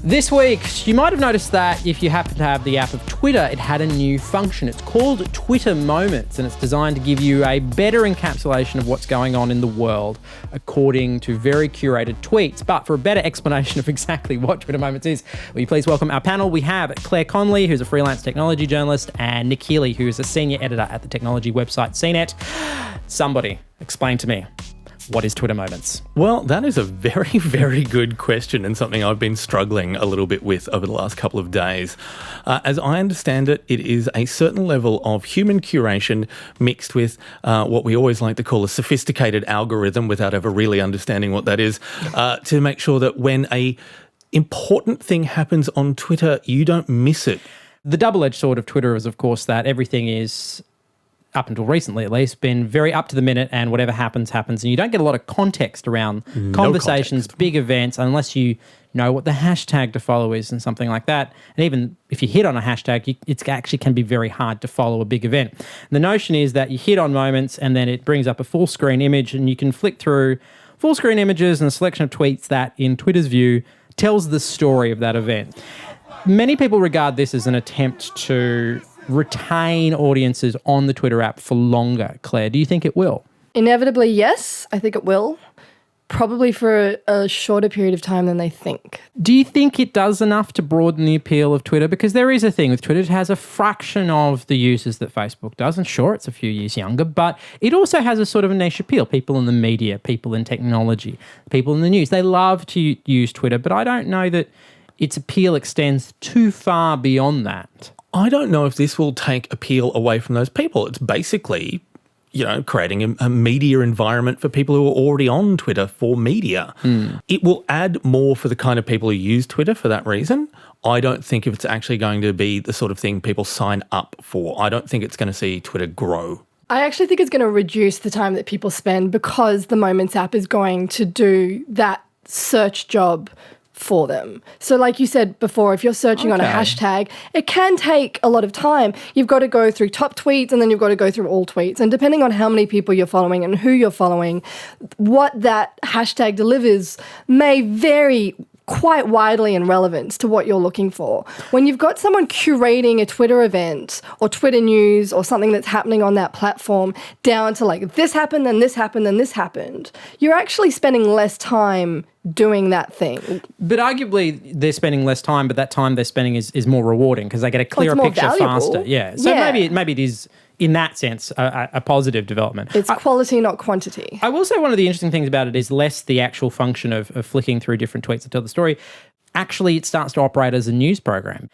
This week, you might have noticed that if you happen to have the app of Twitter, it had a new function. It's called Twitter Moments, and it's designed to give you a better encapsulation of what's going on in the world according to very curated tweets. But for a better explanation of exactly what Twitter Moments is, will you please welcome our panel? We have Claire Conley, who's a freelance technology journalist, and Nick Healy, who is a senior editor at the technology website CNET. Somebody explain to me, what is Twitter Moments? Well, that is a very, very good question and something I've been struggling a little bit with over the last couple of days. As I understand it, it is a certain level of human curation mixed with what we always like to call a sophisticated algorithm without ever really understanding what that is, to make sure that when a important thing happens on Twitter, you don't miss it. The double-edged sword of Twitter is, of course, that everything is, up until recently at least, been very up to the minute, and whatever happens, happens. And you don't get a lot of context around conversations, big events, unless you know what the hashtag to follow is and something like that. And even if you hit on a hashtag, it actually can be very hard to follow a big event. And the notion is that you hit on moments and then it brings up a full screen image, and you can flick through full screen images and a selection of tweets that, in Twitter's view, tells the story of that event. Many people regard this as an attempt to retain audiences on the Twitter app for longer. Claire, do you think it will? Inevitably, yes. I think it will. Probably for a shorter period of time than they think. Do you think it does enough to broaden the appeal of Twitter? Because there is a thing with Twitter. It has a fraction of the users that Facebook does. And sure, it's a few years younger, but it also has a sort of a niche appeal. People in the media, people in technology, people in the news. They love to use Twitter, but I don't know that its appeal extends too far beyond that. I don't know if this will take appeal away from those people. It's basically, creating a media environment for people who are already on Twitter for media. It will add more for the kind of people who use Twitter for that reason. I don't think if it's actually going to be the sort of thing people sign up for. I don't think it's going to see Twitter grow. I actually think it's going to reduce the time that people spend, because the Moments app is going to do that search job for them. So like you said before, if you're searching on a hashtag, it can take a lot of time. You've got to go through top tweets, and then you've got to go through all tweets. And depending on how many people you're following and who you're following, what that hashtag delivers may vary quite widely in relevance to what you're looking for. When you've got someone curating a Twitter event or Twitter news or something that's happening on that platform down to like this happened, then this happened, then this happened, you're actually spending less time doing that thing. But arguably they're spending less time, but that time they're spending is more rewarding because they get a clearer picture faster. Yeah. So maybe it is, in that sense, a positive development. It's quality, not quantity. I will say one of the interesting things about it is less the actual function of flicking through different tweets to tell the story. Actually, it starts to operate as a news program.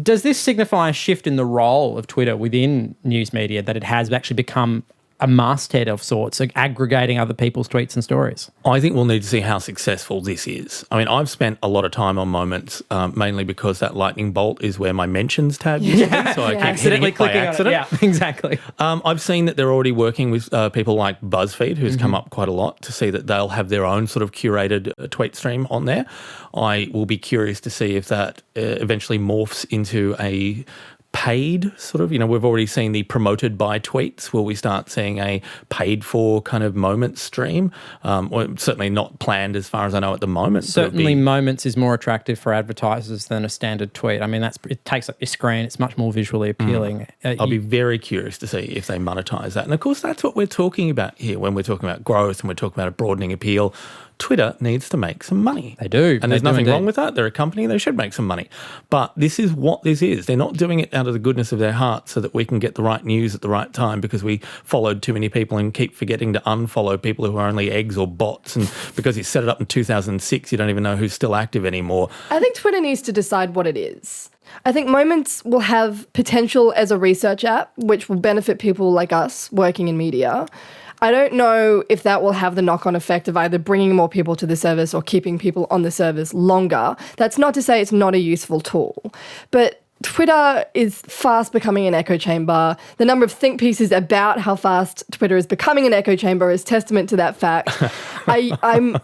Does this signify a shift in the role of Twitter within news media, that it has actually become a masthead of sorts, like aggregating other people's tweets and stories? I think we'll need to see how successful this is. I mean, I've spent a lot of time on Moments, mainly because that lightning bolt is where my mentions tab used to be, so I keep accidentally hitting it by accident. Yeah, exactly. I've seen that they're already working with people like BuzzFeed, who's come up quite a lot, to see that they'll have their own sort of curated tweet stream on there. I will be curious to see if that eventually morphs into a paid sort of, we've already seen the promoted by tweets. Will we start seeing a paid for kind of Moments stream? Well, certainly not planned as far as I know at the moment. Certainly Moments is more attractive for advertisers than a standard tweet. I mean, it takes up your screen. It's much more visually appealing. I'll be very curious to see if they monetize that. And of course, that's what we're talking about here when we're talking about growth and we're talking about a broadening appeal. Twitter needs to make some money. They do. And there's nothing wrong with that. They're a company. They should make some money. But this is what this is. They're not doing it out of the goodness of their heart so that we can get the right news at the right time because we followed too many people and keep forgetting to unfollow people who are only eggs or bots. And because you set it up in 2006, you don't even know who's still active anymore. I think Twitter needs to decide what it is. I think Moments will have potential as a research app, which will benefit people like us working in media. I don't know if that will have the knock-on effect of either bringing more people to the service or keeping people on the service longer. That's not to say it's not a useful tool, but Twitter is fast becoming an echo chamber. The number of think pieces about how fast Twitter is becoming an echo chamber is testament to that fact. I'm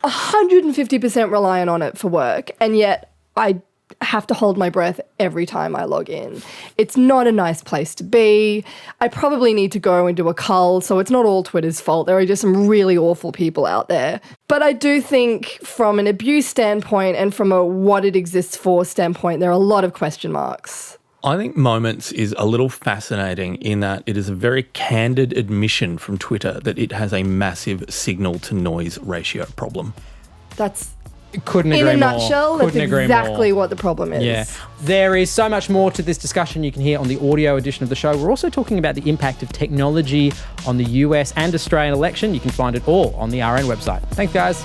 150% reliant on it for work, and yet I have to hold my breath every time I log in. It's not a nice place to be. I probably need to go and do a cull, so it's not all Twitter's fault. There are just some really awful people out there. But I do think from an abuse standpoint and from a what it exists for standpoint, there are a lot of question marks. I think Moments is a little fascinating in that it is a very candid admission from Twitter that it has a massive signal-to-noise ratio problem. That's, couldn't agree more. in a nutshell, that's Couldn't agree exactly more. what the problem is. Yeah. There is so much more to this discussion you can hear on the audio edition of the show. We're also talking about the impact of technology on the US and Australian election. You can find it all on the RN website. Thanks, guys.